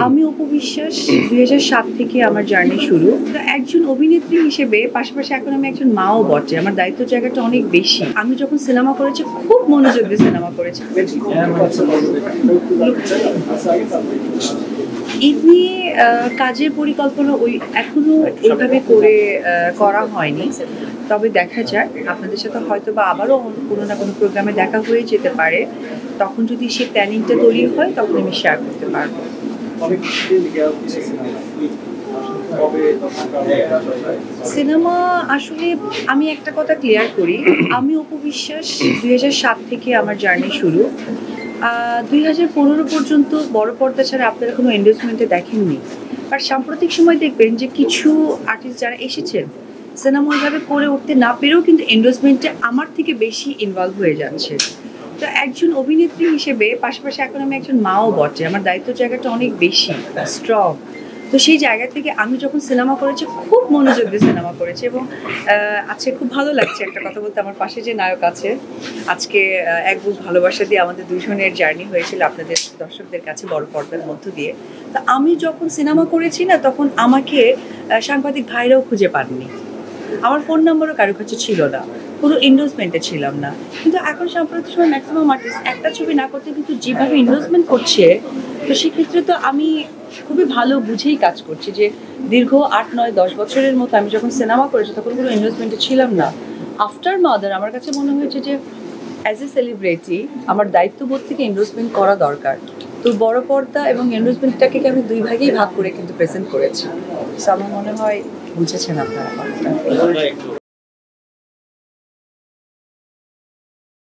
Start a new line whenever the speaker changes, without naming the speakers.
আমি অপু বিশ্বাস ২০০৭ থেকে আমার জার্নি শুরু। তো একজন অভিনেত্রী হিসেবে পাশাপাশি এখন আমি একজন মাও বটে। আমার দায়িত্বের জায়গাটা অনেক বেশি। আমি যখন সিনেমা করেছি খুব মনোযোগ দিয়ে সিনেমা করেছি। ঈদ নিয়ে কাজের পরিকল্পনা এখনো ওইভাবে করা হয়নি। তবে দেখা যাক, আপনাদের সাথে হয়তোবা আবারও কোনো না কোনো প্রোগ্রামে দেখা হয়ে যেতে পারে। তখন যদি সেই প্ল্যানিংটা তৈরি হয় তখন আমি শেয়ার করতে পারবো। সিনেমা আসলে আমি একটা কথা ক্লিয়ার করি, আমি অপু বিশ্বাস ২০০৭ থেকে আমার জার্নি শুরু। ২০১৫ পর্যন্ত বড় পর্দা ছাড়া আপনারা কোনো এন্ডোর্সমেন্টে দেখেননি। আর সাম্প্রতিক সময় দেখবেন যে কিছু আর্টিস্ট যারা এসেছেন সিনেমা ওইভাবে করে উঠতে না পেরেও কিন্তু এন্ডোর্সমেন্টে আমার থেকে বেশি ইনভলভ হয়ে যাচ্ছে। তো একজন অভিনেত্রী হিসেবে পাশাপাশি এখন আমি একজন মাও বটে। আমার দায়িত্বের জায়গাটা অনেক বেশি স্ট্রং। তো সেই জায়গা থেকে আমি যখন সিনেমা করেছি খুব মনোযোগ দিয়ে সিনেমা করেছি এবং আজকে খুব ভালো লাগছে একটা কথা বলতে, আমার পাশে যে নায়ক আছে আজকে এক বুক ভালোবাসা দিয়ে আমাদের দুজনের জার্নি হয়েছিল আপনাদের দর্শকদের কাছে বড় পর্দার মধ্য দিয়ে। তো আমি যখন সিনেমা করেছি না তখন আমাকে সাংবাদিক ভাইরাও খুঁজে পাননি, আমার ফোন নাম্বারও কারো কাছে ছিল না, কোনো এন্ডোর্সমেন্টে ছিলাম না। কিন্তু এখন সাম্প্রতিক সময় ম্যাক্সিমাম আর্টিস্ট একটা ছবি না করতে কিন্তু যেভাবে এন্ডোর্সমেন্ট করছে, তো সেক্ষেত্রে তো আমি খুবই ভালো বুঝেই কাজ করছি যে দীর্ঘ ৮, ৯, ১০ বছরের মতো আমি যখন সিনেমা করেছি তখন কোনো এন্ডোর্সমেন্টে ছিলাম না। আফটার মাদার আমার কাছে মনে হয়েছে যে অ্যাজ এ সেলিব্রিটি আমার দায়িত্ববোধ থেকে এন্ডোর্সমেন্ট করা দরকার। তো বড় পর্দা এবং এন্ডোর্সমেন্টটাকে আমি দুই ভাগেই ভাগ করে কিন্তু প্রেজেন্ট করেছি। সো আমার মনে হয় বুঝেছেন আপনারা।